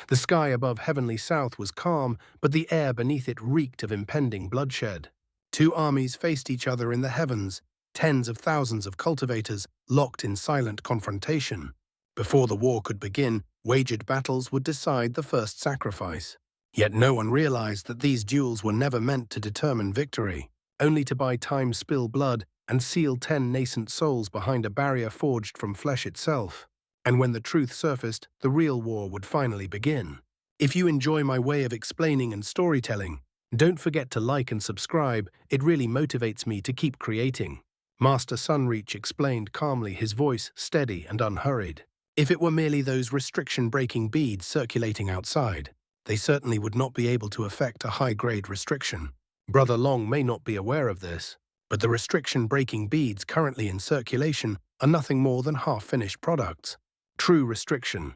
The sky above Heavenly South was calm, but the air beneath it reeked of impending bloodshed. Two armies faced each other in the heavens, tens of thousands of cultivators locked in silent confrontation. Before the war could begin, wagered battles would decide the first sacrifice. Yet no one realized that these duels were never meant to determine victory, only to buy time, spill blood, and seal 10 nascent souls behind a barrier forged from flesh itself. And when the truth surfaced, the real war would finally begin. If you enjoy my way of explaining and storytelling, don't forget to like and subscribe. It really motivates me to keep creating. Master Sunreach explained calmly, his voice steady and unhurried. If it were merely those restriction-breaking beads circulating outside, they certainly would not be able to affect a high-grade restriction. Brother Long may not be aware of this, but the restriction-breaking beads currently in circulation are nothing more than half-finished products. True restriction.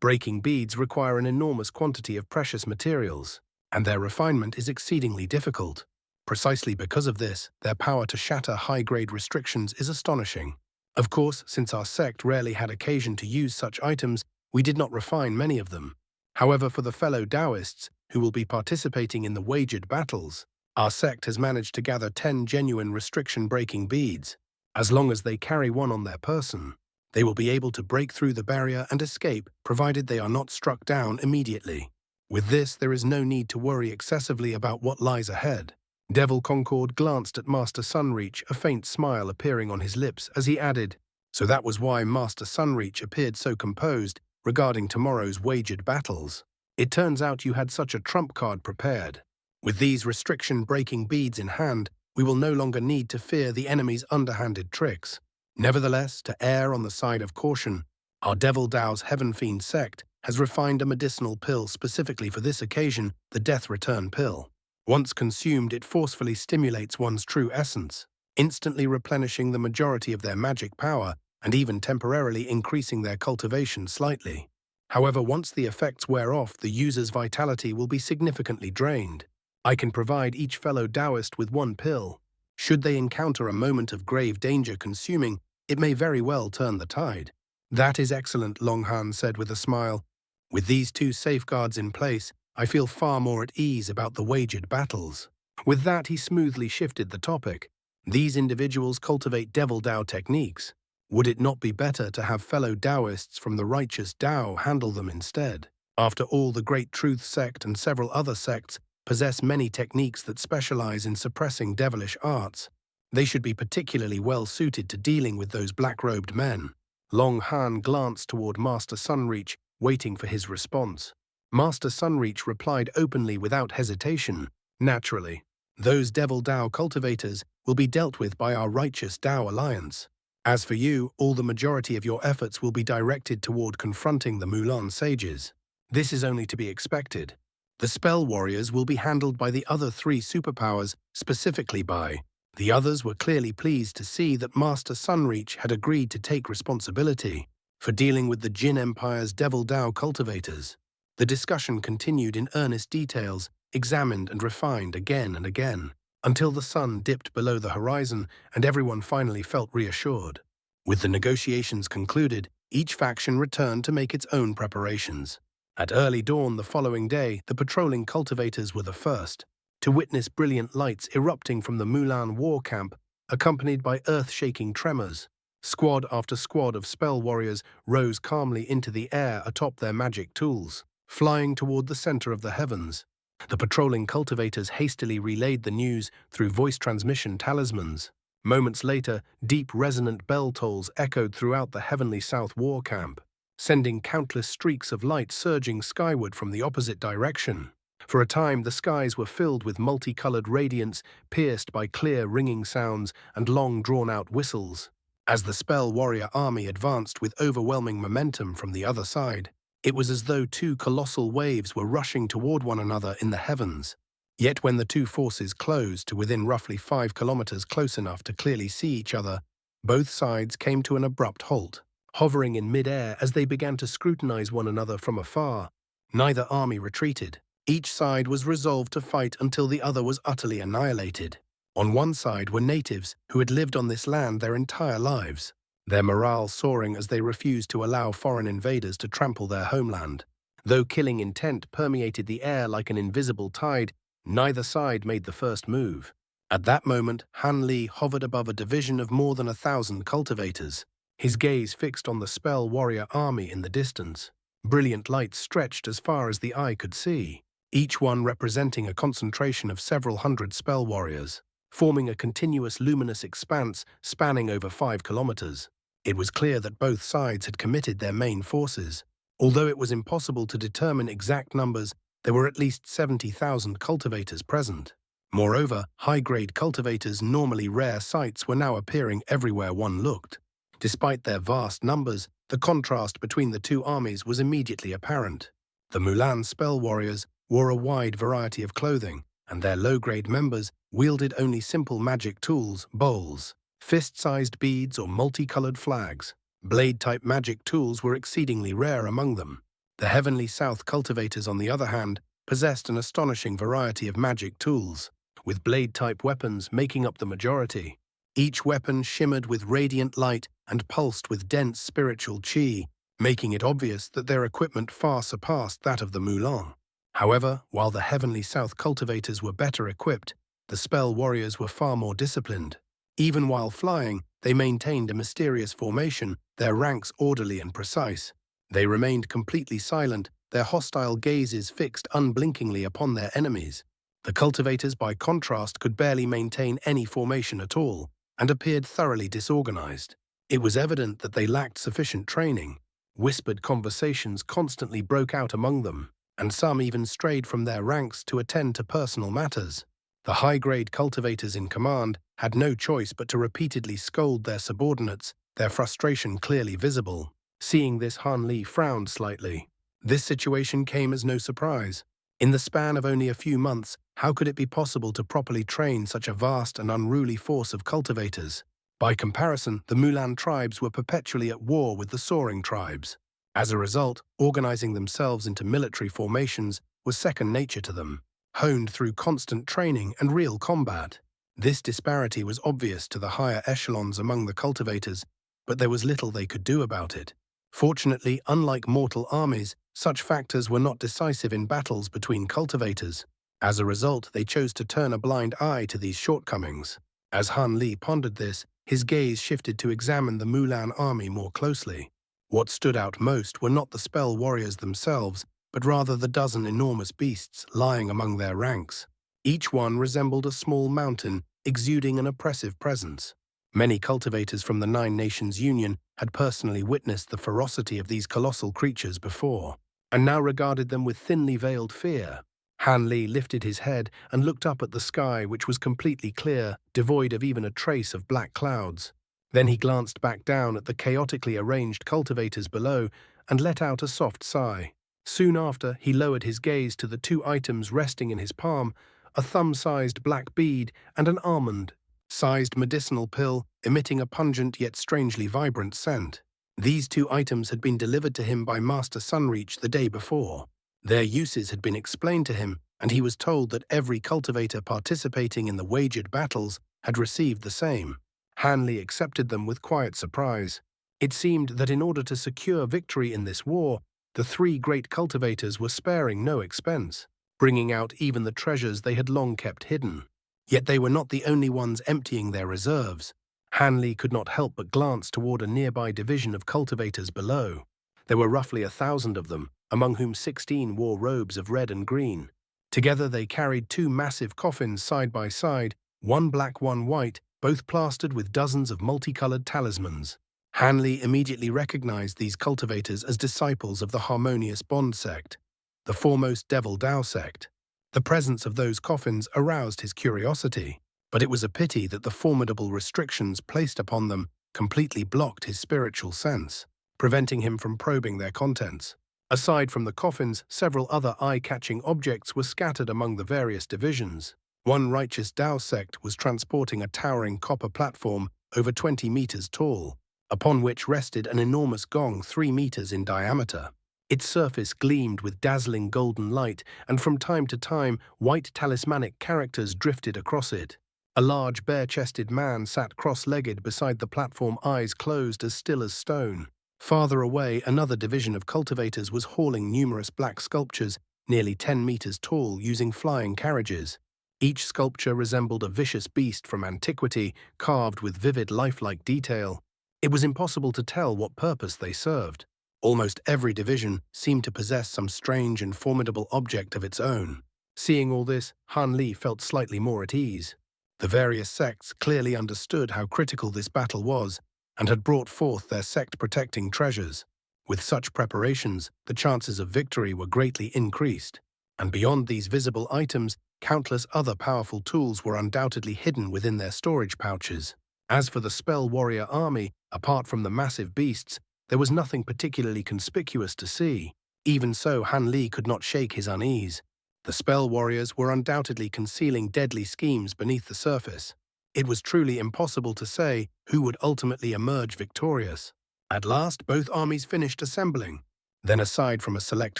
Breaking beads require an enormous quantity of precious materials, and their refinement is exceedingly difficult. Precisely because of this, their power to shatter high-grade restrictions is astonishing. Of course, since our sect rarely had occasion to use such items, we did not refine many of them. However, for the fellow Taoists who will be participating in the wagered battles, our sect has managed to gather 10 genuine restriction-breaking beads. As long as they carry one on their person, they will be able to break through the barrier and escape, provided they are not struck down immediately. With this, there is no need to worry excessively about what lies ahead. Devil Concord glanced at Master Sunreach, a faint smile appearing on his lips as he added, "So that was why Master Sunreach appeared so composed regarding tomorrow's wagered battles. It turns out you had such a trump card prepared. With these restriction-breaking beads in hand, we will no longer need to fear the enemy's underhanded tricks. Nevertheless, to err on the side of caution, our Devil Dao's Heaven Fiend sect has refined a medicinal pill specifically for this occasion, the Death Return Pill. Once consumed, it forcefully stimulates one's true essence, instantly replenishing the majority of their magic power and even temporarily increasing their cultivation slightly. However, once the effects wear off, the user's vitality will be significantly drained. I can provide each fellow Taoist with one pill. Should they encounter a moment of grave danger consuming, it may very well turn the tide." "That is excellent," Longhan said with a smile. "With these two safeguards in place, I feel far more at ease about the wagered battles." With that, he smoothly shifted the topic. "These individuals cultivate Devil Dao techniques. Would it not be better to have fellow Taoists from the righteous Dao handle them instead? After all, the Great Truth sect and several other sects possess many techniques that specialize in suppressing devilish arts. They should be particularly well suited to dealing with those black-robed men." Long Han glanced toward Master Sunreach, waiting for his response. Master Sunreach replied openly without hesitation, "Naturally, those Devil Dao cultivators will be dealt with by our righteous Dao alliance. As for you, all the majority of your efforts will be directed toward confronting the Mulan sages. This is only to be expected. The spell warriors will be handled by the other 3 superpowers, specifically by..." The others were clearly pleased to see that Master Sunreach had agreed to take responsibility for dealing with the Jin Empire's Devil Dao cultivators. The discussion continued in earnest details, examined and refined again and again, until the sun dipped below the horizon and everyone finally felt reassured. With the negotiations concluded, each faction returned to make its own preparations. At early dawn the following day, the patrolling cultivators were the first to witness brilliant lights erupting from the Mulan war camp, accompanied by earth-shaking tremors. Squad after squad of spell warriors rose calmly into the air atop their magic tools, flying toward the center of the heavens. The patrolling cultivators hastily relayed the news through voice transmission talismans. Moments later, deep resonant bell tolls echoed throughout the Heavenly South war camp, sending countless streaks of light surging skyward from the opposite direction. For a time, the skies were filled with multicolored radiance, pierced by clear ringing sounds and long drawn-out whistles. As the spell warrior army advanced with overwhelming momentum from the other side, it was as though 2 colossal waves were rushing toward one another in the heavens. Yet when the 2 forces closed to within roughly 5 kilometers, close enough to clearly see each other, both sides came to an abrupt halt, hovering in mid-air as they began to scrutinize one another from afar. Neither army retreated. Each side was resolved to fight until the other was utterly annihilated. On one side were natives who had lived on this land their entire lives, their morale soaring as they refused to allow foreign invaders to trample their homeland. Though killing intent permeated the air like an invisible tide, neither side made the first move. At that moment, Han Li hovered above a division of more than 1,000 cultivators, his gaze fixed on the spell warrior army in the distance. Brilliant lights stretched as far as the eye could see, each one representing a concentration of several hundred spell warriors, forming a continuous luminous expanse spanning over 5 kilometers. It was clear that both sides had committed their main forces. Although it was impossible to determine exact numbers, there were at least 70,000 cultivators present. Moreover, high-grade cultivators, normally rare sights, were now appearing everywhere one looked. Despite their vast numbers, the contrast between the two armies was immediately apparent. The Mulan spell warriors wore a wide variety of clothing, and their low-grade members wielded only simple magic tools, bowls, fist-sized beads, or multicolored flags. Blade-type magic tools were exceedingly rare among them. The Heavenly South cultivators, on the other hand, possessed an astonishing variety of magic tools, with blade-type weapons making up the majority. Each weapon shimmered with radiant light and pulsed with dense spiritual qi, making it obvious that their equipment far surpassed that of the Mulan. However, while the Heavenly South cultivators were better equipped, the spell warriors were far more disciplined. Even while flying, they maintained a mysterious formation, their ranks orderly and precise. They remained completely silent, their hostile gazes fixed unblinkingly upon their enemies. The cultivators, by contrast, could barely maintain any formation at all, and appeared thoroughly disorganized. It was evident that they lacked sufficient training. Whispered conversations constantly broke out among them, and some even strayed from their ranks to attend to personal matters. The high-grade cultivators in command had no choice but to repeatedly scold their subordinates, their frustration clearly visible. Seeing this, Han Li frowned slightly. This situation came as no surprise. In the span of only a few months, how could it be possible to properly train such a vast and unruly force of cultivators? By comparison, the Mulan tribes were perpetually at war with the soaring tribes. As a result, organizing themselves into military formations was second nature to them, honed through constant training and real combat. This disparity was obvious to the higher echelons among the cultivators, but there was little they could do about it. Fortunately, unlike mortal armies, such factors were not decisive in battles between cultivators. As a result, they chose to turn a blind eye to these shortcomings. As Han Li pondered this, his gaze shifted to examine the Mulan army more closely. What stood out most were not the spell warriors themselves, but rather the dozen enormous beasts lying among their ranks. Each one resembled a small mountain, exuding an oppressive presence. Many cultivators from the Nine Nations Union had personally witnessed the ferocity of these colossal creatures before, and now regarded them with thinly veiled fear. Han Li lifted his head and looked up at the sky, which was completely clear, devoid of even a trace of black clouds. Then he glanced back down at the chaotically arranged cultivators below and let out a soft sigh. Soon after, he lowered his gaze to the two items resting in his palm, a thumb-sized black bead and an almond-sized medicinal pill emitting a pungent yet strangely vibrant scent. These two items had been delivered to him by Master Sunreach the day before. Their uses had been explained to him, and he was told that every cultivator participating in the Wagered battles had received the same. Han Li accepted them with quiet surprise. It seemed that in order to secure victory in this war, the three great cultivators were sparing no expense, bringing out even the treasures they had long kept hidden. Yet they were not the only ones emptying their reserves. Han Li could not help but glance toward a nearby division of cultivators below. There were roughly 1,000 of them, among whom 16 wore robes of red and green. Together they carried two massive coffins side by side, one black, one white, both plastered with dozens of multicolored talismans. Han Li immediately recognized these cultivators as disciples of the Harmonious Bond sect, the foremost Devil Dao sect. The presence of those coffins aroused his curiosity, but it was a pity that the formidable restrictions placed upon them completely blocked his spiritual sense, preventing him from probing their contents. Aside from the coffins, several other eye-catching objects were scattered among the various divisions. One righteous Dao sect was transporting a towering copper platform over 20 meters tall, upon which rested an enormous gong 3 meters in diameter. Its surface gleamed with dazzling golden light, and from time to time, white talismanic characters drifted across it. A large, bare-chested man sat cross-legged beside the platform, eyes closed as still as stone. Farther away, another division of cultivators was hauling numerous black sculptures, nearly 10 meters tall, using flying carriages. Each sculpture resembled a vicious beast from antiquity, carved with vivid lifelike detail. It was impossible to tell what purpose they served. Almost every division seemed to possess some strange and formidable object of its own. Seeing all this, Han Li felt slightly more at ease. The various sects clearly understood how critical this battle was, and had brought forth their sect-protecting treasures. With such preparations, the chances of victory were greatly increased. And beyond these visible items, countless other powerful tools were undoubtedly hidden within their storage pouches. As for the spell warrior army, apart from the massive beasts, there was nothing particularly conspicuous to see. Even so, Han Li could not shake his unease. The spell warriors were undoubtedly concealing deadly schemes beneath the surface. It was truly impossible to say who would ultimately emerge victorious. At last, both armies finished assembling. Then, aside from a select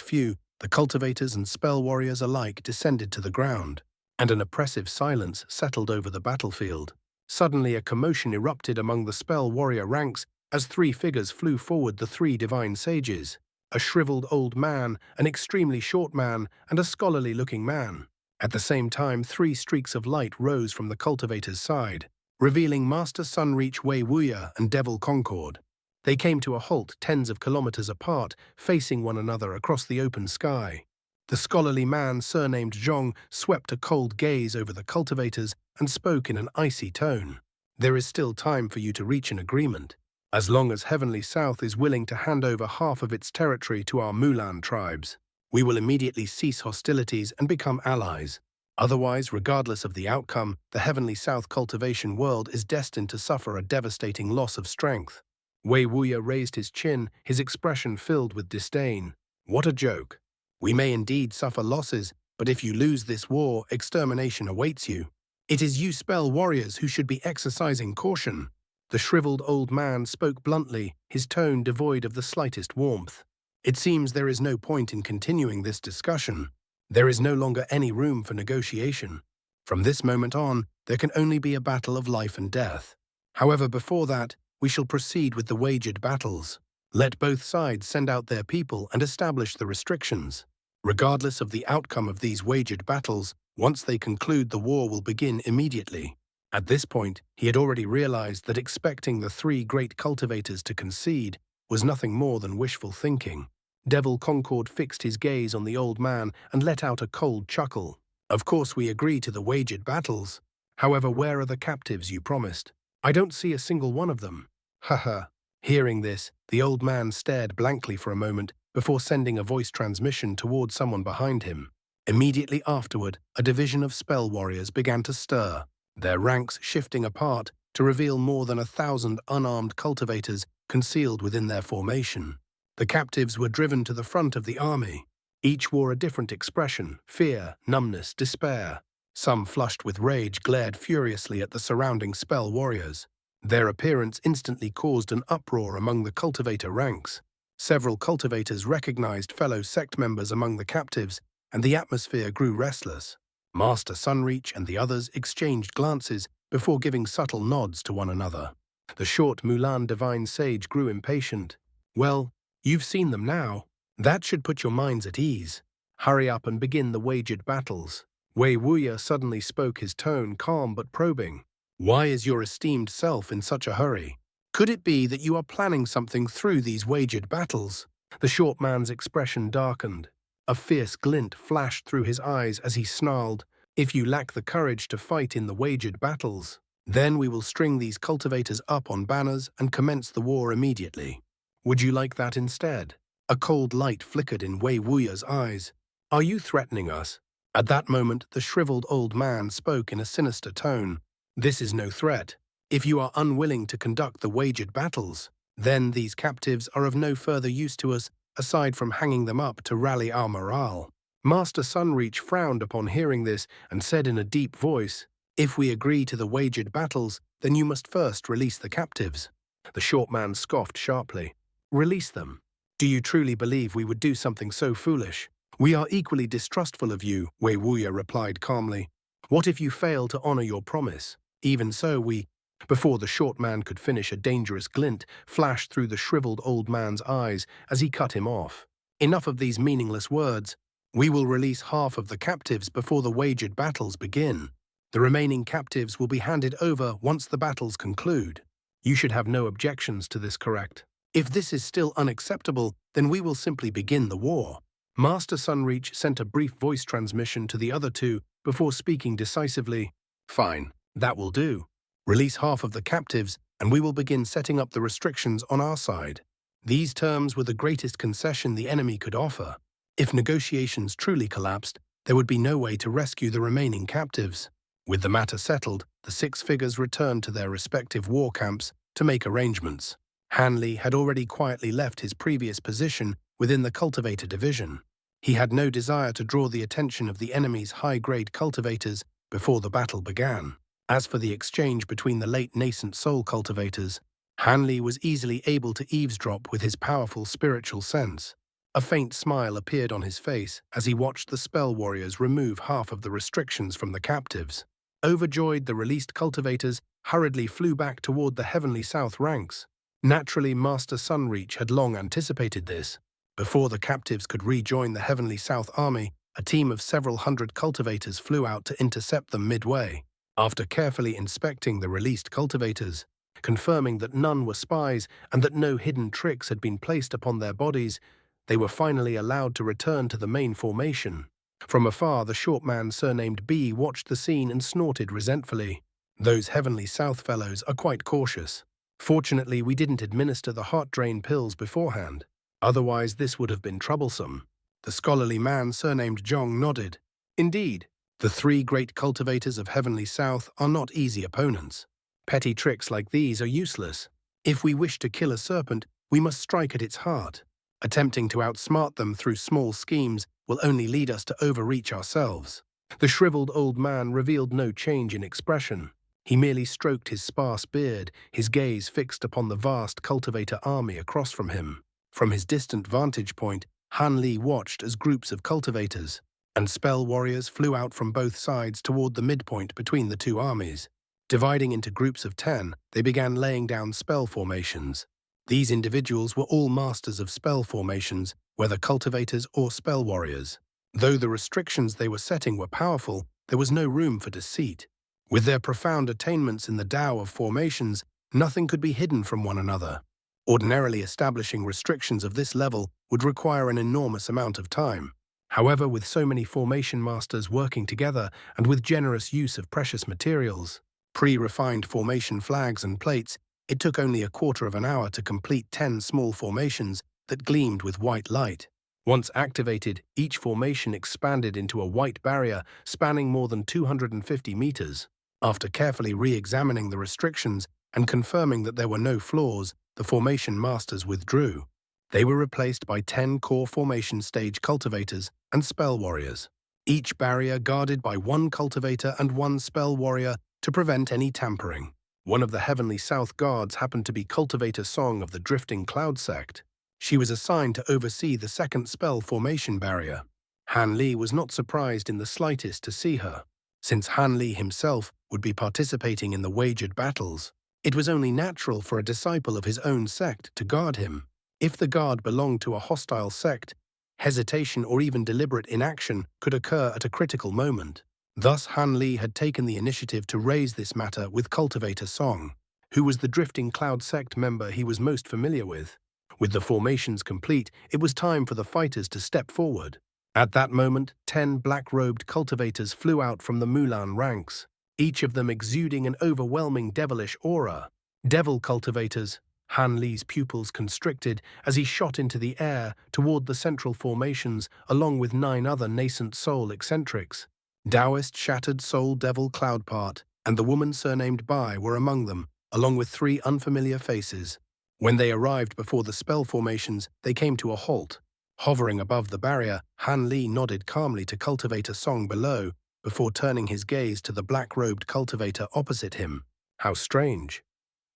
few, the cultivators and spell warriors alike descended to the ground, and an oppressive silence settled over the battlefield. Suddenly, a commotion erupted among the spell warrior ranks as three figures flew forward: the three divine sages, a shriveled old man, an extremely short man, and a scholarly-looking man. At the same time, three streaks of light rose from the cultivator's side, revealing Master Sunreach, Wei Wuya, and Devil Concord. They came to a halt tens of kilometers apart, facing one another across the open sky. The scholarly man, surnamed Zhong, swept a cold gaze over the cultivators and spoke in an icy tone. "There is still time for you to reach an agreement. As long as Heavenly South is willing to hand over half of its territory to our Mulan tribes, we will immediately cease hostilities and become allies. Otherwise, regardless of the outcome, the Heavenly South cultivation world is destined to suffer a devastating loss of strength." Wei Wuya raised his chin, his expression filled with disdain. "What a joke. We may indeed suffer losses, but if you lose this war, extermination awaits you. It is you spell warriors who should be exercising caution." The shriveled old man spoke bluntly, his tone devoid of the slightest warmth. "It seems there is no point in continuing this discussion. There is no longer any room for negotiation. From this moment on, there can only be a battle of life and death. However, before that, we shall proceed with the wagered battles. Let both sides send out their people and establish the restrictions. Regardless of the outcome of these wagered battles, once they conclude, the war will begin immediately." At this point, he had already realized that expecting the three great cultivators to concede was nothing more than wishful thinking. Devil Concord fixed his gaze on the old man and let out a cold chuckle. "Of course we agree to the wagered battles. However, where are the captives you promised? I don't see a single one of them." "Haha." Hearing this, the old man stared blankly for a moment before sending a voice transmission toward someone behind him. Immediately afterward, a division of spell warriors began to stir, their ranks shifting apart to reveal more than 1,000 unarmed cultivators concealed within their formation. The captives were driven to the front of the army. Each wore a different expression: fear, numbness, despair. Some, flushed with rage, glared furiously at the surrounding spell warriors. Their appearance instantly caused an uproar among the cultivator ranks. Several cultivators recognized fellow sect members among the captives, and the atmosphere grew restless. Master Sunreach and the others exchanged glances before giving subtle nods to one another. The short Mulan divine sage grew impatient. "Well, you've seen them now. That should put your minds at ease. Hurry up and begin the wagered battles." Wei Wuya suddenly spoke, his tone calm but probing. "Why is your esteemed self in such a hurry? Could it be that you are planning something through these wagered battles?" The short man's expression darkened. A fierce glint flashed through his eyes as he snarled, "If you lack the courage to fight in the wagered battles, then we will string these cultivators up on banners and commence the war immediately. Would you like that instead?" A cold light flickered in Wei Wuya's eyes. "Are you threatening us?" At that moment, the shriveled old man spoke in a sinister tone. "This is no threat. If you are unwilling to conduct the wagered battles, then these captives are of no further use to us aside from hanging them up to rally our morale." Master Sunreach frowned upon hearing this and said in a deep voice, "If we agree to the wagered battles, then you must first release the captives." The short man scoffed sharply. "Release them? Do you truly believe we would do something so foolish?" "We are equally distrustful of you," Wei Wuya replied calmly. "What if you fail to honor your promise? Even so, we..." Before the short man could finish, a dangerous glint flashed through the shriveled old man's eyes as he cut him off. Enough of these meaningless words. We will release half of the captives before the wagered battles begin. The remaining captives will be handed over once the battles conclude. You should have no objections to this, correct? If this is still unacceptable, then we will simply begin the war. Master Sunreach sent a brief voice transmission to the other two before speaking decisively. Fine, that will do. Release half of the captives, and we will begin setting up the restrictions on our side. These terms were the greatest concession the enemy could offer. If negotiations truly collapsed, there would be no way to rescue the remaining captives. With the matter settled, the six figures returned to their respective war camps to make arrangements. Hanley had already quietly left his previous position within the Cultivator division. He had no desire to draw the attention of the enemy's high-grade cultivators before the battle began. As for the exchange between the late nascent soul cultivators, Hanley was easily able to eavesdrop with his powerful spiritual sense. A faint smile appeared on his face as he watched the spell warriors remove half of the restrictions from the captives. Overjoyed, the released cultivators hurriedly flew back toward the heavenly south ranks. Naturally, Master Sunreach had long anticipated this. Before the captives could rejoin the heavenly south army, a team of several hundred cultivators flew out to intercept them midway. After carefully inspecting the released cultivators, confirming that none were spies and that no hidden tricks had been placed upon their bodies, they were finally allowed to return to the main formation. From afar, the short man surnamed B watched the scene and snorted resentfully. Those heavenly south fellows are quite cautious. Fortunately, we didn't administer the heart drain pills beforehand. Otherwise, this would have been troublesome. The scholarly man surnamed Jong nodded. Indeed, the three great cultivators of heavenly south are not easy opponents. Petty tricks like these are useless. If we wish to kill a serpent, we must strike at its heart. Attempting to outsmart them through small schemes will only lead us to overreach ourselves. The shriveled old man revealed no change in expression. He merely stroked his sparse beard, his gaze fixed upon the vast cultivator army across from him. From his distant vantage point, Han Li watched as groups of cultivators and spell warriors flew out from both sides toward the midpoint between the two armies. Dividing into groups of 10, they began laying down spell formations. These individuals were all masters of spell formations, whether cultivators or spell warriors. Though the restrictions they were setting were powerful, there was no room for deceit. With their profound attainments in the Tao of formations, nothing could be hidden from one another. Ordinarily, establishing restrictions of this level would require an enormous amount of time. However, with so many formation masters working together and with generous use of precious materials, pre-refined formation flags and plates, it took only a quarter of an hour to complete 10 small formations that gleamed with white light. Once activated, each formation expanded into a white barrier spanning more than 250 meters. After carefully re-examining the restrictions and confirming that there were no flaws, the formation masters withdrew. They were replaced by 10 core formation stage cultivators and spell warriors, each barrier guarded by one cultivator and one spell warrior to prevent any tampering. One of the Heavenly South Guards happened to be Cultivator Song of the Drifting Cloud Sect. She was assigned to oversee the second spell formation barrier. Han Li was not surprised in the slightest to see her. Since Han Li himself would be participating in the wagered battles, it was only natural for a disciple of his own sect to guard him. If the guard belonged to a hostile sect, hesitation or even deliberate inaction could occur at a critical moment. Thus, Han Li had taken the initiative to raise this matter with Cultivator Song, who was the Drifting Cloud Sect member he was most familiar with. With the formations complete, it was time for the fighters to step forward. At that moment, 10 black-robed cultivators flew out from the Mulan ranks, each of them exuding an overwhelming devilish aura. Devil cultivators. Han Li's pupils constricted as he shot into the air toward the central formations along with 9 other nascent soul eccentrics. Taoist Shattered Soul Devil Cloudpart and the woman surnamed Bai were among them, along with 3 unfamiliar faces. When they arrived before the spell formations, they came to a halt. Hovering above the barrier, Han Li nodded calmly to Cultivator Song below before turning his gaze to the black-robed cultivator opposite him. How strange.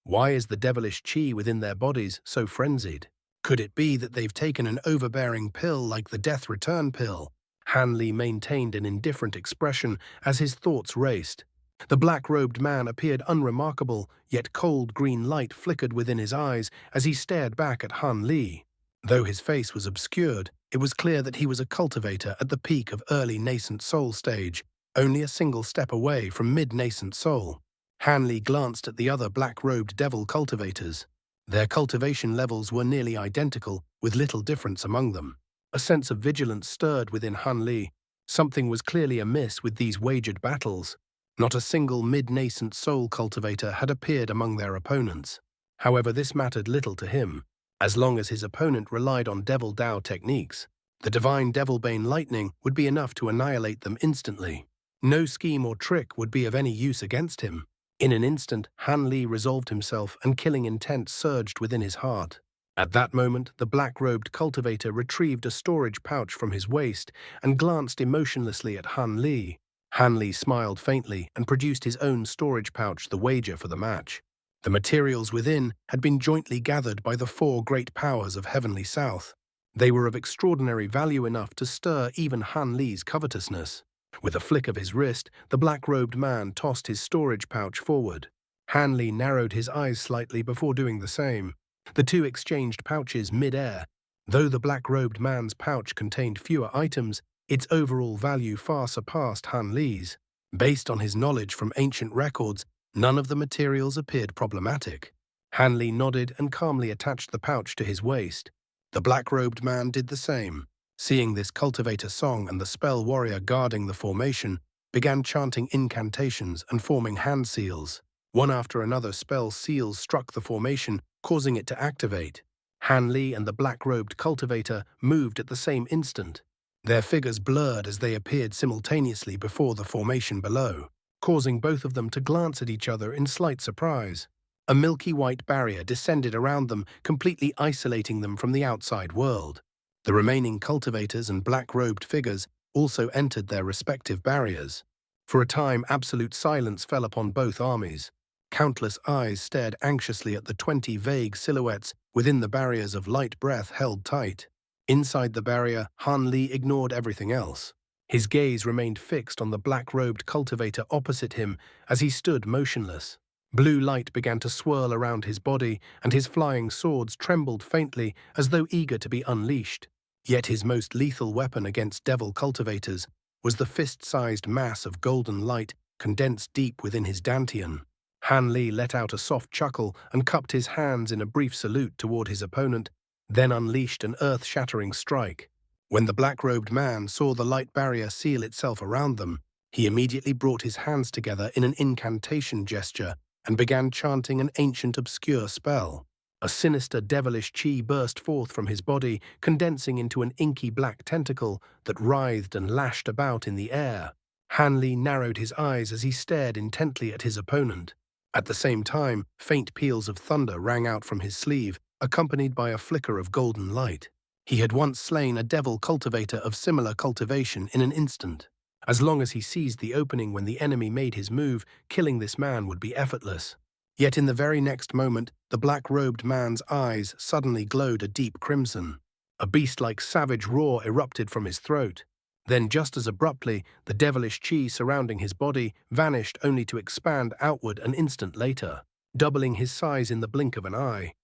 Why is the devilish chi within their bodies so frenzied? Could it be that they've taken an overbearing pill like the Death Return pill? Han Li maintained an indifferent expression as his thoughts raced. The black-robed man appeared unremarkable, yet cold green light flickered within his eyes as he stared back at Han Li. Though his face was obscured, it was clear that he was a cultivator at the peak of early nascent soul stage, only a single step away from mid-nascent soul. Han Li glanced at the other black-robed devil cultivators. Their cultivation levels were nearly identical, with little difference among them. A sense of vigilance stirred within Han Li. Something was clearly amiss with these wagered battles. Not a single mid-nascent soul cultivator had appeared among their opponents. However, this mattered little to him, as long as his opponent relied on Devil Dao techniques. The divine Devilbane lightning would be enough to annihilate them instantly. No scheme or trick would be of any use against him. In an instant, Han Li resolved himself, and killing intent surged within his heart. At that moment, the black-robed cultivator retrieved a storage pouch from his waist and glanced emotionlessly at Han Li. Han Li smiled faintly and produced his own storage pouch, the wager for the match. The materials within had been jointly gathered by the 4 great powers of Heavenly South. They were of extraordinary value enough to stir even Han Li's covetousness. With a flick of his wrist, the black-robed man tossed his storage pouch forward. Han Li narrowed his eyes slightly before doing the same. The two exchanged pouches mid-air. Though the black-robed man's pouch contained fewer items, its overall value far surpassed Han Li's. Based on his knowledge from ancient records, none of the materials appeared problematic. Han Li nodded and calmly attached the pouch to his waist. The black-robed man did the same. Seeing this, cultivator song and the spell warrior guarding the formation began chanting incantations and forming hand seals. One after another, spell seals struck the formation, causing it to activate. Han Li and the black-robed cultivator moved at the same instant. Their figures blurred as they appeared simultaneously before the formation below, causing both of them to glance at each other in slight surprise. A milky white barrier descended around them, completely isolating them from the outside world. The remaining cultivators and black-robed figures also entered their respective barriers. For a time, absolute silence fell upon both armies. Countless eyes stared anxiously at the 20 vague silhouettes within the barriers of light breath held tight. Inside the barrier, Han Li ignored everything else. His gaze remained fixed on the black-robed cultivator opposite him as he stood motionless. Blue light began to swirl around his body, and his flying swords trembled faintly as though eager to be unleashed. Yet his most lethal weapon against devil cultivators was the fist-sized mass of golden light condensed deep within his dantian. Han Li let out a soft chuckle and cupped his hands in a brief salute toward his opponent, then unleashed an earth-shattering strike. When the black-robed man saw the light barrier seal itself around them, he immediately brought his hands together in an incantation gesture and began chanting an ancient obscure spell. A sinister devilish chi burst forth from his body, condensing into an inky black tentacle that writhed and lashed about in the air. Han Li narrowed his eyes as he stared intently at his opponent. At the same time, faint peals of thunder rang out from his sleeve, accompanied by a flicker of golden light. He had once slain a devil cultivator of similar cultivation in an instant. As long as he seized the opening when the enemy made his move, killing this man would be effortless. Yet in the very next moment, the black-robed man's eyes suddenly glowed a deep crimson. A beast-like savage roar erupted from his throat. Then, just as abruptly, the devilish chi surrounding his body vanished, only to expand outward an instant later, doubling his size in the blink of an eye.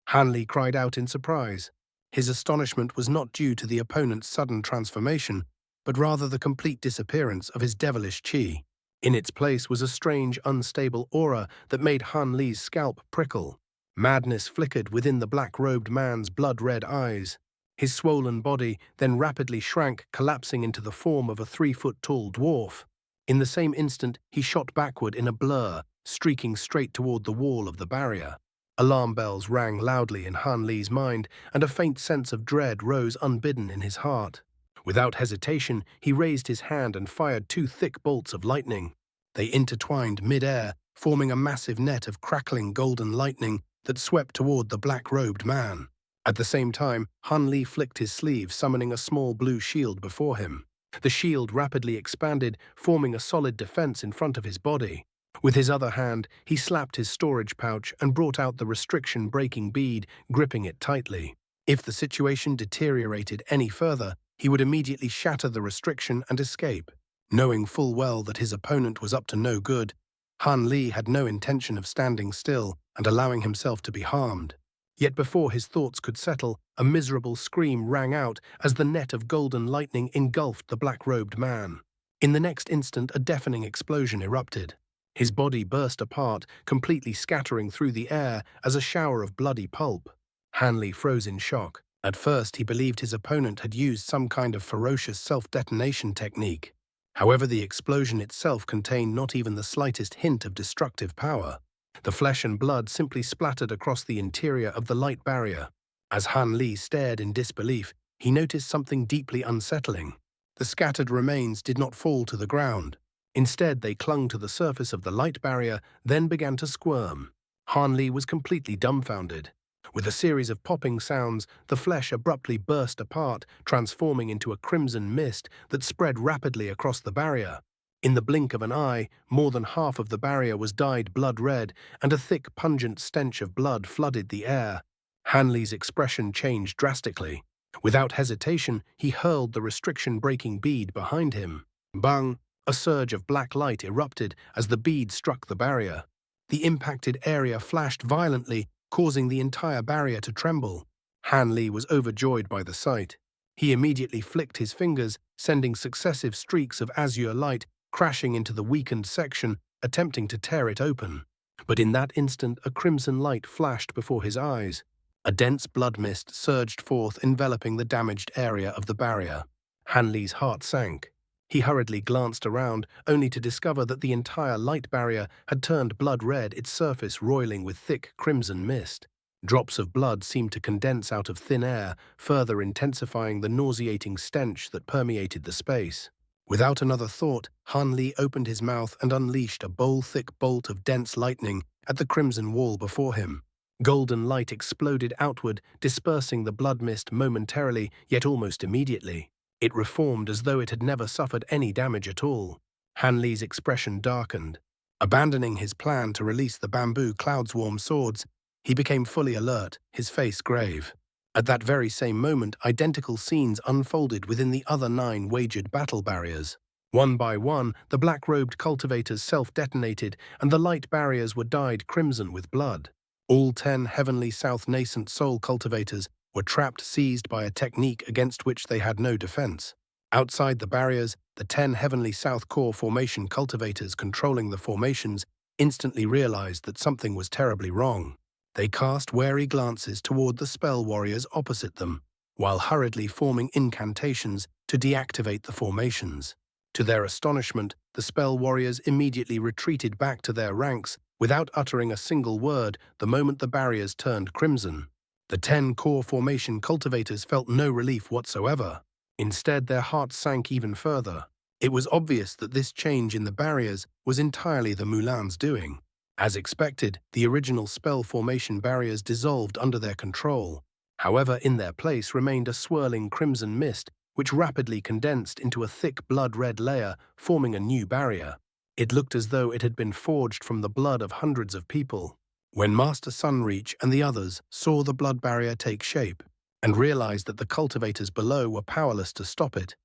Han Li cried out in surprise. His astonishment was not due to the opponent's sudden transformation, but rather the complete disappearance of his devilish chi. In its place was a strange, unstable aura that made Han Li's scalp prickle. Madness flickered within the black-robed man's blood-red eyes. His swollen body then rapidly shrank, collapsing into the form of a 3-foot-tall dwarf. In the same instant, he shot backward in a blur, streaking straight toward the wall of the barrier. Alarm bells rang loudly in Han Li's mind, and a faint sense of dread rose unbidden in his heart. Without hesitation, he raised his hand and fired 2 thick bolts of lightning. They intertwined mid-air, forming a massive net of crackling golden lightning that swept toward the black-robed man. At the same time, Han Li flicked his sleeve, summoning a small blue shield before him. The shield rapidly expanded, forming a solid defense in front of his body. With his other hand, he slapped his storage pouch and brought out the restriction-breaking bead, gripping it tightly. If the situation deteriorated any further, he would immediately shatter the restriction and escape. Knowing full well that his opponent was up to no good, Han Li had no intention of standing still and allowing himself to be harmed. Yet before his thoughts could settle, a miserable scream rang out as the net of golden lightning engulfed the black-robed man. In the next instant, a deafening explosion erupted. His body burst apart, completely scattering through the air as a shower of bloody pulp. Han Li froze in shock. At first, he believed his opponent had used some kind of ferocious self-detonation technique. However, the explosion itself contained not even the slightest hint of destructive power. The flesh and blood simply splattered across the interior of the light barrier. As Han Li stared in disbelief, he noticed something deeply unsettling. The scattered remains did not fall to the ground. Instead, they clung to the surface of the light barrier, then began to squirm. Han Li was completely dumbfounded. With a series of popping sounds, the flesh abruptly burst apart, transforming into a crimson mist that spread rapidly across the barrier. In the blink of an eye, more than half of the barrier was dyed blood red, and a thick, pungent stench of blood flooded the air. Han Li's expression changed drastically. Without hesitation, he hurled the restriction-breaking bead behind him. Bang! A surge of black light erupted as the bead struck the barrier. The impacted area flashed violently, causing the entire barrier to tremble. Han Li was overjoyed by the sight. He immediately flicked his fingers, sending successive streaks of azure light crashing into the weakened section, attempting to tear it open. But in that instant, a crimson light flashed before his eyes. A dense blood mist surged forth, enveloping the damaged area of the barrier. Han Li's heart sank. He hurriedly glanced around, only to discover that the entire light barrier had turned blood red, its surface roiling with thick crimson mist. Drops of blood seemed to condense out of thin air, further intensifying the nauseating stench that permeated the space. Without another thought, Han Li opened his mouth and unleashed a bowl-thick bolt of dense lightning at the crimson wall before him. Golden light exploded outward, dispersing the blood mist momentarily, yet almost immediately. It reformed as though it had never suffered any damage at all. Han Li's expression darkened. Abandoning his plan to release the bamboo cloud-swarm swords, he became fully alert, his face grave. At that very same moment, identical scenes unfolded within the other 9 Wagered battle barriers. One by one, the black-robed cultivators self-detonated, and the light barriers were dyed crimson with blood. All 10 Heavenly South nascent soul cultivators were trapped, seized by a technique against which they had no defense. Outside the barriers, the 10 Heavenly South core formation cultivators controlling the formations instantly realized that something was terribly wrong. They cast wary glances toward the spell warriors opposite them, while hurriedly forming incantations to deactivate the formations. To their astonishment, the spell warriors immediately retreated back to their ranks without uttering a single word the moment the barriers turned crimson. The 10 core formation cultivators felt no relief whatsoever. Instead, their hearts sank even further. It was obvious that this change in the barriers was entirely the Mulan's doing. As expected, the original spell formation barriers dissolved under their control. However, in their place remained a swirling crimson mist, which rapidly condensed into a thick blood-red layer, forming a new barrier. It looked as though it had been forged from the blood of hundreds of people. When Master Sunreach and the others saw the blood barrier take shape and realized that the cultivators below were powerless to stop it,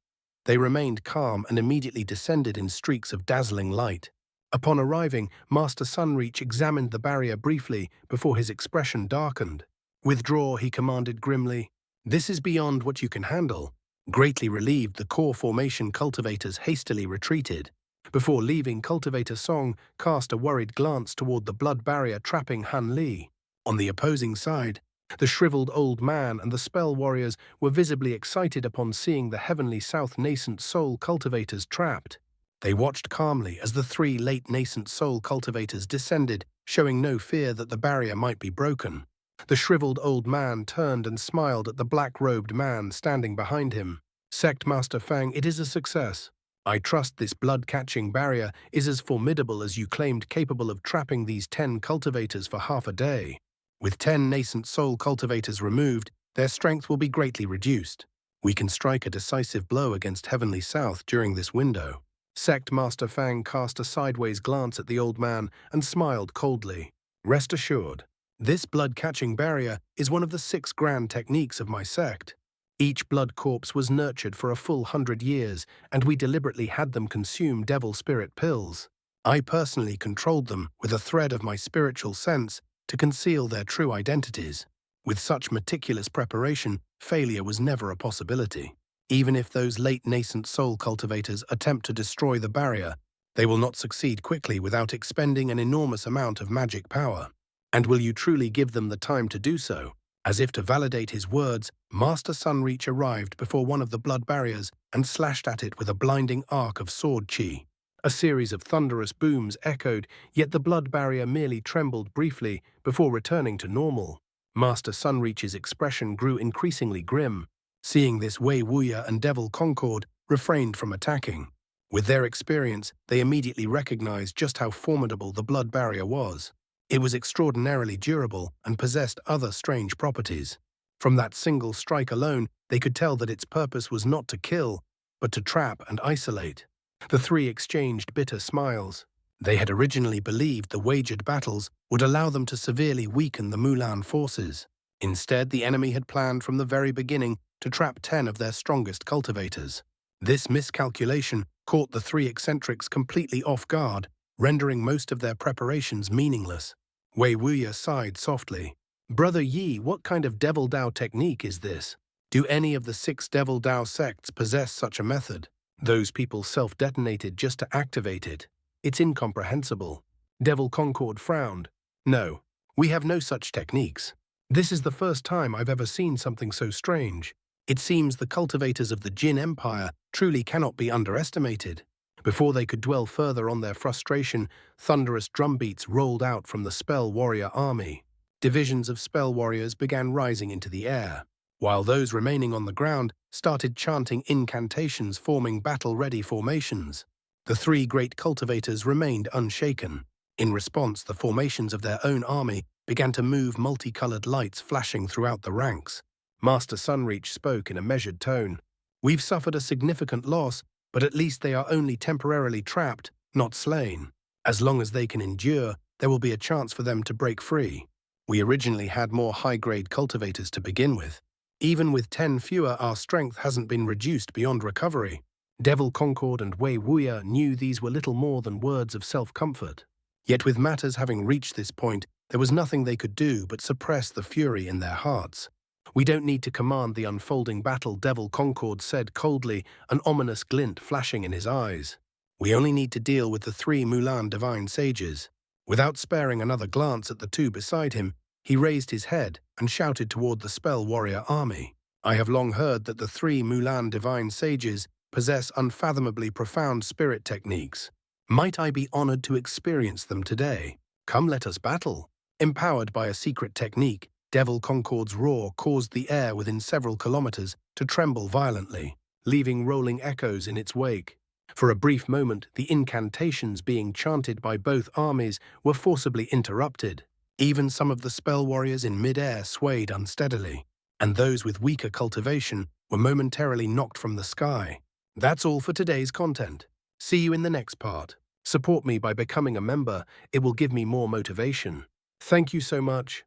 they remained calm and immediately descended in streaks of dazzling light. Upon arriving, Master Sunreach examined the barrier briefly before his expression darkened. "Withdraw," he commanded grimly. "This is beyond what you can handle." Greatly relieved, the core formation cultivators hastily retreated. Before leaving, Cultivator Song cast a worried glance toward the blood barrier trapping Han Li. On the opposing side, the shriveled old man and the spell warriors were visibly excited upon seeing the Heavenly South nascent soul cultivators trapped. They watched calmly as the 3 late nascent soul cultivators descended, showing no fear that the barrier might be broken. The shriveled old man turned and smiled at the black-robed man standing behind him. "Sect Master Fang, it is a success. I trust this blood-catching barrier is as formidable as you claimed, capable of trapping these 10 cultivators for half a day. With 10 nascent soul cultivators removed, their strength will be greatly reduced. We can strike a decisive blow against Heavenly South during this window." Sect Master Fang cast a sideways glance at the old man and smiled coldly. "Rest assured, this blood-catching barrier is one of the 6 grand techniques of my sect. Each blood corpse was nurtured for a full 100 years, and we deliberately had them consume devil spirit pills. I personally controlled them with a thread of my spiritual sense to conceal their true identities. With such meticulous preparation, failure was never a possibility. Even if those late nascent soul cultivators attempt to destroy the barrier, they will not succeed quickly without expending an enormous amount of magic power. And will you truly give them the time to do so? As if to validate his words, Master Sunreach arrived before one of the blood barriers and slashed at it with a blinding arc of sword chi. A series of thunderous booms echoed, yet the blood barrier merely trembled briefly before returning to normal. Master Sunreach's expression grew increasingly grim. Seeing this, Wei Wuya and Devil Concord refrained from attacking. With their experience, they immediately recognized just how formidable the blood barrier was. It was extraordinarily durable and possessed other strange properties. From that single strike alone, they could tell that its purpose was not to kill, but to trap and isolate. The three exchanged bitter smiles. They had originally believed the Wagered battles would allow them to severely weaken the Mulan forces. Instead, the enemy had planned from the very beginning to trap 10 of their strongest cultivators. This miscalculation caught the three eccentrics completely off guard, rendering most of their preparations meaningless. Wei Wuya sighed softly. "Brother Yi, what kind of Devil Dao technique is this? Do any of the 6 Devil Dao sects possess such a method? Those people self-detonated just to activate it. It's incomprehensible." Devil Concord frowned. "No, we have no such techniques. This is the first time I've ever seen something so strange. It seems the cultivators of the Jin Empire truly cannot be underestimated." Before they could dwell further on their frustration, thunderous drumbeats rolled out from the Spell Warrior army. Divisions of Spell Warriors began rising into the air, while those remaining on the ground started chanting incantations, forming battle-ready formations. The 3 great cultivators remained unshaken. In response, the formations of their own army began to move, multicolored lights flashing throughout the ranks. Master Sunreach spoke in a measured tone. "We've suffered a significant loss, but at least they are only temporarily trapped, not slain. As long as they can endure, there will be a chance for them to break free. We originally had more high-grade cultivators to begin with. Even with 10 fewer, our strength hasn't been reduced beyond recovery." Devil Concord and Wei Wuya knew these were little more than words of self-comfort. Yet with matters having reached this point, there was nothing they could do but suppress the fury in their hearts. "We don't need to command the unfolding battle," Devil Concord said coldly, an ominous glint flashing in his eyes. "We only need to deal with the 3 Mulan divine sages." Without sparing another glance at the 2 beside him, he raised his head and shouted toward the Spell Warrior army. "I have long heard that the 3 Mulan divine sages possess unfathomably profound spirit techniques. Might I be honored to experience them today? Come, let us battle." Empowered by a secret technique, Devil Concord's roar caused the air within several kilometers to tremble violently, leaving rolling echoes in its wake. For a brief moment, the incantations being chanted by both armies were forcibly interrupted. Even some of the spell warriors in mid-air swayed unsteadily, and those with weaker cultivation were momentarily knocked from the sky. That's all for today's content. See you in the next part. Support me by becoming a member. It will give me more motivation. Thank you so much.